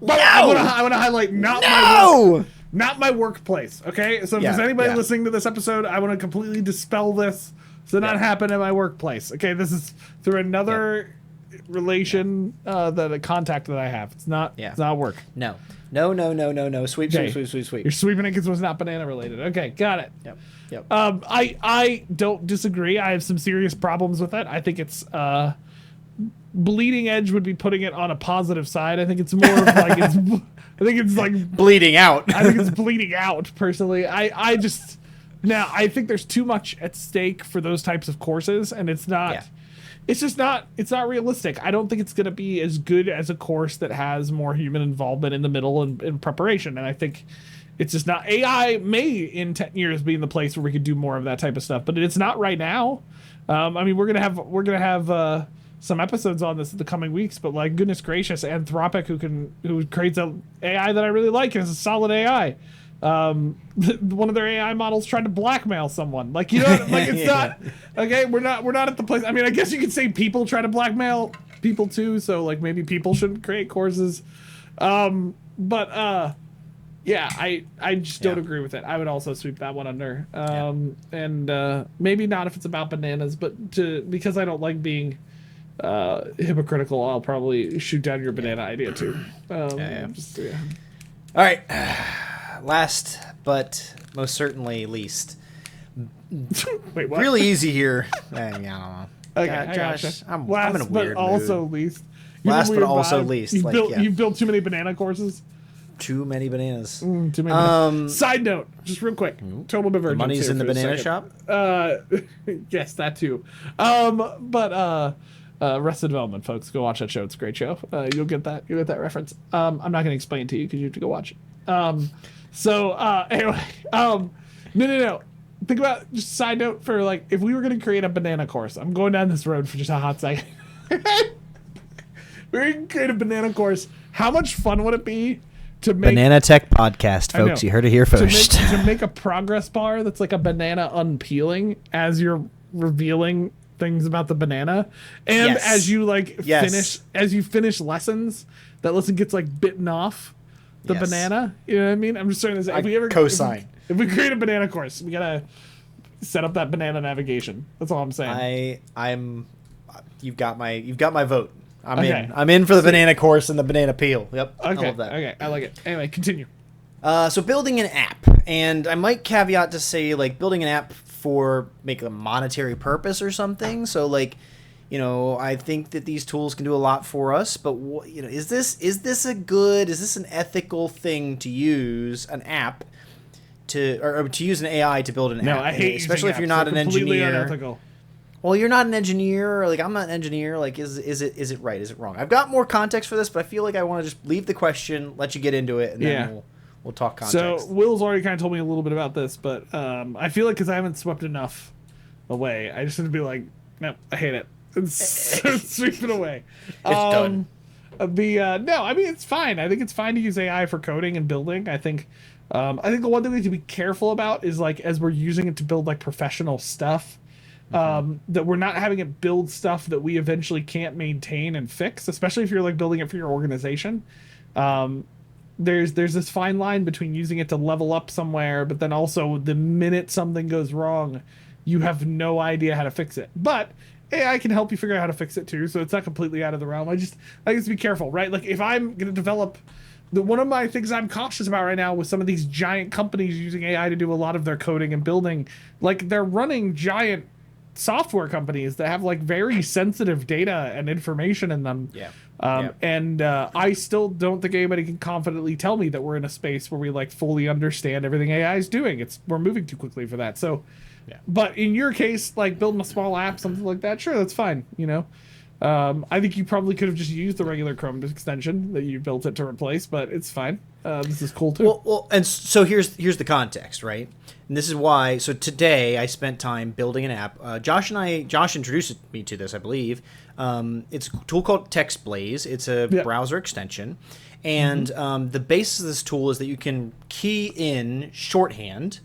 But No! I want to highlight not my workplace. Okay, so if there's anybody listening to this episode, I want to completely dispel this. So not happen at my workplace. Okay, this is through another relation, that a contact that I have. It's not. It's not work. No. Sweep. You're sweeping it because it was not banana related. Okay, got it. Yep. I don't disagree. I have some serious problems with it. I think it's bleeding edge would be putting it on a positive side. I think it's more of like I think it's like bleeding out. I think it's bleeding out personally. I think there's too much at stake for those types of courses, and it's not. It's just not. It's not realistic. I don't think it's going to be as good as a course that has more human involvement in the middle and in preparation. And I think it's just not. AI may in 10 years be in the place where we could do more of that type of stuff, but it's not right now. I mean, we're gonna have some episodes on this in the coming weeks, but like, goodness gracious, Anthropic, who creates a AI that I really like, and is a solid AI. One of their AI models tried to blackmail someone. Like, you know, like it's not okay. We're not at the place. I mean, I guess you could say people try to blackmail people too. So like, maybe people shouldn't create courses. But I just don't agree with it. I would also sweep that one under. And maybe not if it's about bananas, but because I don't like being hypocritical, I'll probably shoot down your banana idea too. All right. Last but most certainly least. Wait, what? Really easy here. I don't know. Okay, Josh, I'm in a weird but also least. Last but also least. You've built too many banana courses. Too many bananas. Too many bananas. Side note, just real quick. Total divergence. Money's in the banana shop? Yes, that too. But Arrested Development, folks, go watch that show. It's a great show. You'll get that reference. I'm not going to explain it to you because you have to go watch it. Anyway, no. Think about, just a side note for like, if we were going to create a banana course, I'm going down this road for just a hot second. We're going to create a banana course. How much fun would it be to make Banana Tech Podcast, folks? You heard it here first. To make a progress bar that's like a banana unpeeling as you're revealing things about the banana, and as you finish lessons, that lesson gets like bitten off the banana. You know what I mean? I'm just saying this. If we ever co-sign. If we create a banana course, we gotta set up that banana navigation. That's all I'm saying. You've got my vote. I'm in for the banana course and the banana peel. Yep. Okay. I love that. Okay. I like it. Anyway, continue. So building an app, and I might caveat to say like building an app for make a monetary purpose or something. So like, you know, I think that these tools can do a lot for us, but you know, is this an ethical thing to use an app or to use an AI to build an app? No, I hate especially if you're not an completely engineer. Unethical. Well, you're not an engineer, or like I'm not an engineer. Like, is it right? Is it wrong? I've got more context for this, but I feel like I want to just leave the question, let you get into it, and then we'll talk context. So Will's already kind of told me a little bit about this, but I feel like because I haven't swept enough away, I just have to be like, no, I hate it. Sweep it away. It's done. No, I mean, it's fine. I think it's fine to use AI for coding and building. I think the one thing we need to be careful about is like, as we're using it to build like professional stuff, that we're not having it build stuff that we eventually can't maintain and fix, especially if you're like building it for your organization. There's this fine line between using it to level up somewhere, but then also the minute something goes wrong, you have no idea how to fix it. But AI can help you figure out how to fix it too, so it's not completely out of the realm. I guess to be careful, right? Like if I'm going to develop, one of my things I'm cautious about right now with some of these giant companies using AI to do a lot of their coding and building, like they're running giant software companies that have like very sensitive data and information in them. And I still don't think anybody can confidently tell me that we're in a space where we like fully understand everything AI is doing. We're moving too quickly for that. So, but in your case, like building a small app, something like that, sure, that's fine. You know, I think you probably could have just used the regular Chrome extension that you built it to replace, but it's fine. This is cool too. Well, and so here's the context, right? And this is why. So today I spent time building an app. Josh introduced me to this, I believe. It's a tool called TextBlaze. It's a browser extension, and the basis of this tool is that you can key in shorthand.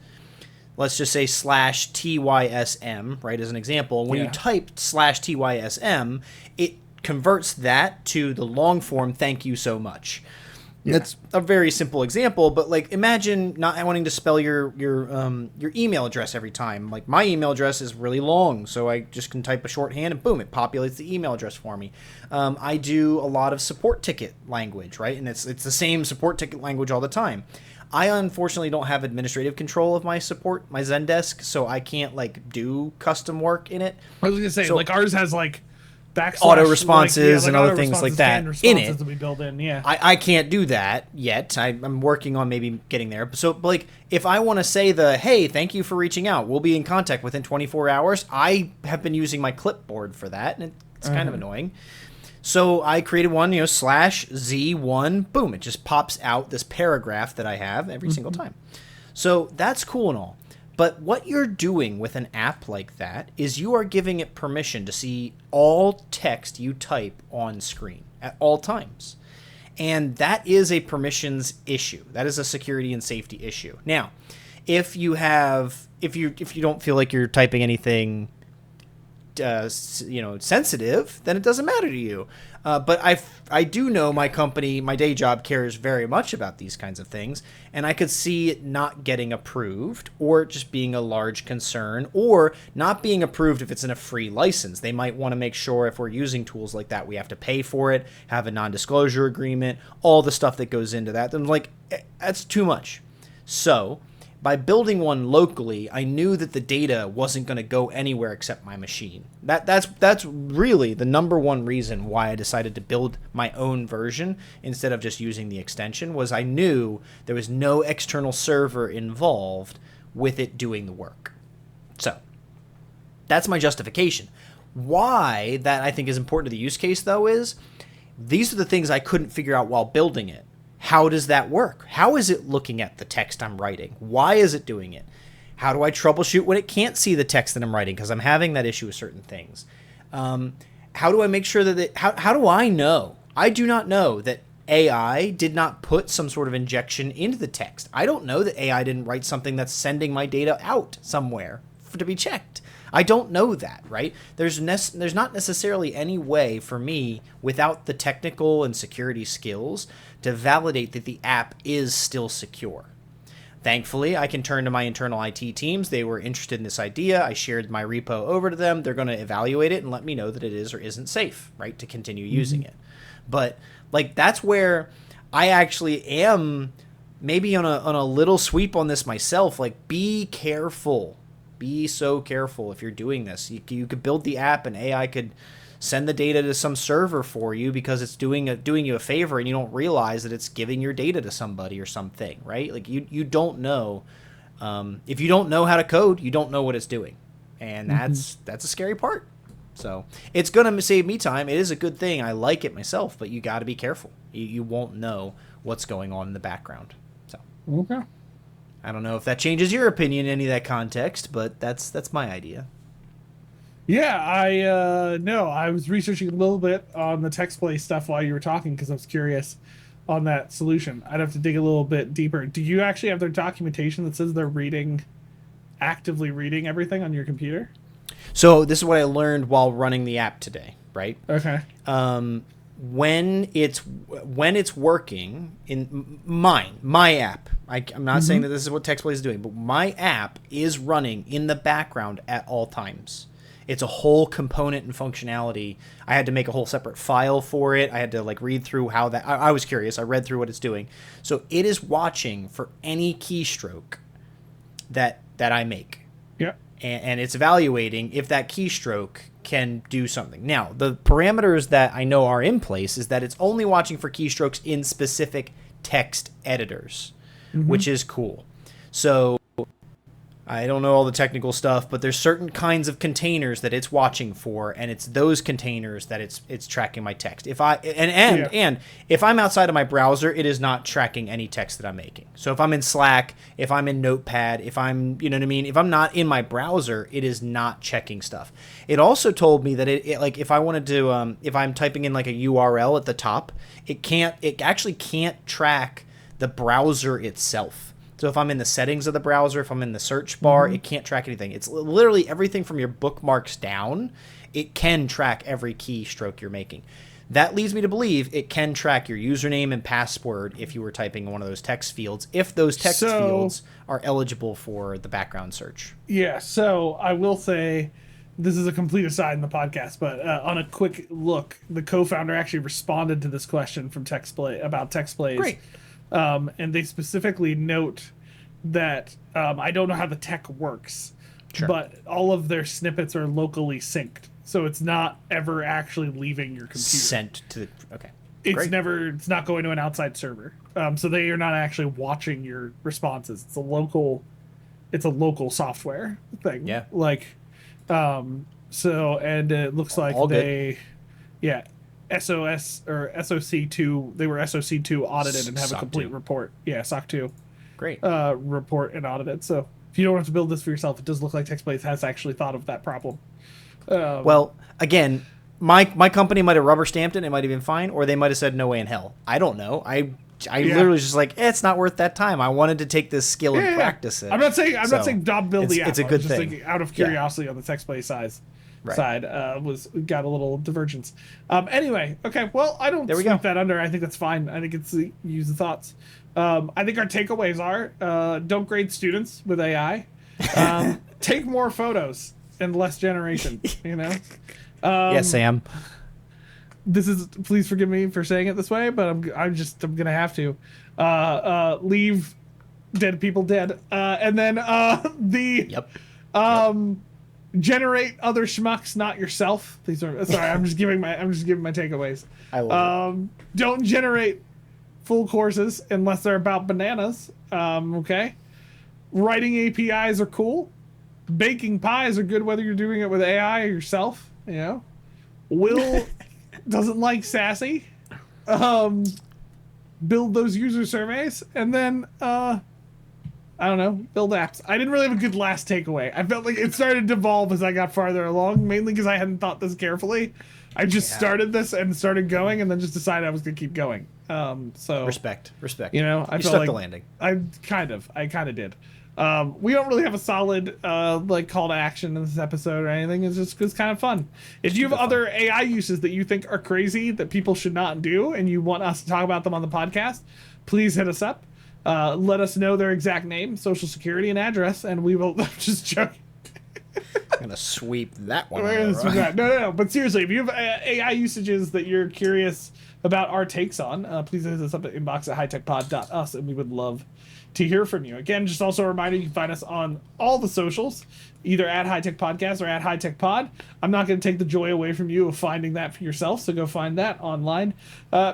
Let's just say /TYSM, right, as an example. When you type /TYSM, it converts that to the long form, thank you so much. Yeah. That's a very simple example, but like imagine not wanting to spell your email address every time. Like my email address is really long, so I just can type a shorthand and boom, it populates the email address for me. I do a lot of support ticket language, right? And it's the same support ticket language all the time. I unfortunately don't have administrative control of my Zendesk, so I can't like do custom work in it. I was gonna say, so, like ours has like auto responses and other things like that in it. That we build in. Yeah. I can't do that yet. I'm working on maybe getting there. So like if I want to say hey, thank you for reaching out, we'll be in contact within 24 hours. I have been using my clipboard for that, and it's kind of annoying. So I created one, /Z1, boom, it just pops out this paragraph that I have every single time. So that's cool and all. But what you're doing with an app like that is you are giving it permission to see all text you type on screen at all times. And that is a permissions issue. That is a security and safety issue. Now, if you don't feel like you're typing anything sensitive, then it doesn't matter to you. But I do know my company, my day job, cares very much about these kinds of things, and I could see it not getting approved, or just being a large concern, or not being approved if it's in a free license. They might want to make sure if we're using tools like that, we have to pay for it, have a non-disclosure agreement, all the stuff that goes into that. Then like, that's too much. So by building one locally, I knew that the data wasn't going to go anywhere except my machine. That's really the number one reason why I decided to build my own version instead of just using the extension, was I knew there was no external server involved with it doing the work. So that's my justification. Why that I think is important to the use case, though, is these are the things I couldn't figure out while building it. How does that work? How is it looking at the text I'm writing? Why is it doing it? How do I troubleshoot when it can't see the text that I'm writing? Because I'm having that issue with certain things. How do I make sure that how do I know? I do not know that AI did not put some sort of injection into the text. I don't know that AI didn't write something that's sending my data out somewhere to be checked. I don't know that, right? There's not necessarily any way for me, without the technical and security skills, to validate that the app is still secure. Thankfully, I can turn to my internal IT teams. They were interested in this idea. I shared my repo over to them. They're going to evaluate it and let me know that it is or isn't safe, right, to continue using it. But like that's where I actually am maybe on a little sweep on this myself. Like, be careful. Be so careful if you're doing this. You could build the app and AI could send the data to some server for you because it's doing you a favor, and you don't realize that it's giving your data to somebody or something, right? Like you don't know. If you don't know how to code, you don't know what it's doing, and that's a scary part. So it's gonna save me time. It is a good thing. I like it myself, but you got to be careful. You won't know what's going on in the background. So okay. I don't know if that changes your opinion in any of that context, but that's my idea. Yeah, I was researching a little bit on the TextBlaze stuff while you were talking because I was curious on that solution. I'd have to dig a little bit deeper. Do you actually have their documentation that says they're actively reading everything on your computer? So this is what I learned while running the app today, right? Okay. When it's working in my app, I'm not saying that this is what TextBlaze is doing, but my app is running in the background at all times. It's a whole component and functionality. I had to make a whole separate file for it. I had to like read through how that. I was curious. I read through what it's doing. So it is watching for any keystroke that I make. Yeah. And it's evaluating if that keystroke can do something. Now, the parameters that I know are in place is that it's only watching for keystrokes in specific text editors, which is cool. So I don't know all the technical stuff, but there's certain kinds of containers that it's watching for, and it's those containers that it's tracking my text. If I and if I'm outside of my browser, it is not tracking any text that I'm making. So if I'm in Slack, if I'm in Notepad, if I'm, you know what I mean, if I'm not in my browser, it is not checking stuff. It also told me that it like if I wanted to if I'm typing in like a URL at the top, it actually can't track the browser itself. So if I'm in the settings of the browser, if I'm in the search bar, it can't track anything. It's literally everything from your bookmarks down. It can track every keystroke you're making. That leads me to believe it can track your username and password if you were typing in one of those text fields, if those text fields are eligible for the background search. Yeah, so I will say, this is a complete aside in the podcast, but on a quick look, the co-founder actually responded to this question from about text plays. Great. And they specifically note that I don't know how the tech works, but all of their snippets are locally synced, so it's not ever actually leaving your computer. Sent to the It's not going to an outside server. So they are not actually watching your responses. It's a local software thing. Yeah. Like, so, and it looks like SOS or SOC2, they were SOC2 audited and have a complete report. Yeah, SOC 2. Great. Report and audited. So if you don't have to build this for yourself, it does look like TextBlaze has actually thought of that problem. Well, again, my company might have rubber stamped it. It might have been fine, or they might have said no way in hell. I don't know. I literally was just like, it's not worth that time. I wanted to take this skill and practice it. I'm not saying don't build the app. It's a good thing. thing. Out of curiosity on the TextBlaze side got a little divergence. Anyway, okay, well, I don't sweep that under. I think that's fine. I think it's use the thoughts. I think our takeaways are don't grade students with AI. Take more photos and less generation, you know? Yes, Sam. Please forgive me for saying it this way, but I'm gonna have to leave dead people dead, and then generate other schmucks, not yourself. These are sorry. I'm just giving my takeaways. I love it. Don't generate full courses unless they're about bananas. Okay. Writing APIs are cool. Baking pies are good whether you're doing it with AI or yourself. You know. Will doesn't like Sassy. Build those user surveys, and then I don't know, build apps. I didn't really have a good last takeaway. I felt like it started to devolve as I got farther along, mainly because I hadn't thought this carefully. I just started this and started going, and then just decided I was going to keep going. So respect. You know, I you felt stuck like the landing. I kind of did. We don't really have a solid call to action in this episode or anything. It's kind of fun. If you have other AI uses that you think are crazy that people should not do, and you want us to talk about them on the podcast, please hit us up. Let us know their exact name, social security, and address, and we will. Just joking. I'm gonna sweep that one. No. But seriously, if you have AI usages that you're curious about our takes on, please hit us up at inbox@hightechpod.us, and we would love to hear from you. Again, just also a reminder, you can find us on all the socials, either at High Tech Podcast or at High Tech Pod. I'm not going to take the joy away from you of finding that for yourself, so go find that online.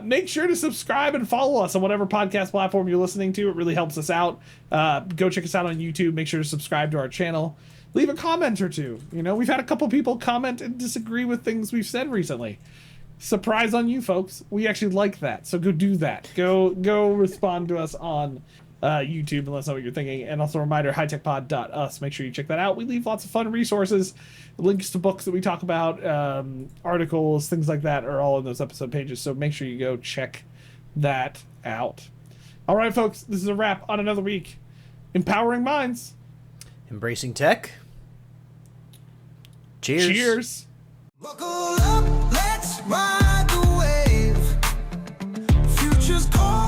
Make sure to subscribe and follow us on whatever podcast platform you're listening to. It really helps us out. Go check us out on YouTube. Make sure to subscribe to our channel. Leave a comment or two. You know, we've had a couple people comment and disagree with things we've said recently. Surprise on you, folks. We actually like that, so go do that. Go respond to us on YouTube and let us know what you're thinking. And also a reminder, hightechpod.us. Make sure you check that out. We leave lots of fun resources, links to books that we talk about, articles, things like that are all in those episode pages. So make sure you go check that out. All right, folks, this is a wrap on another week. Empowering minds. Embracing tech. Cheers. Cheers. Buckle up, let's ride the wave. Future's calling.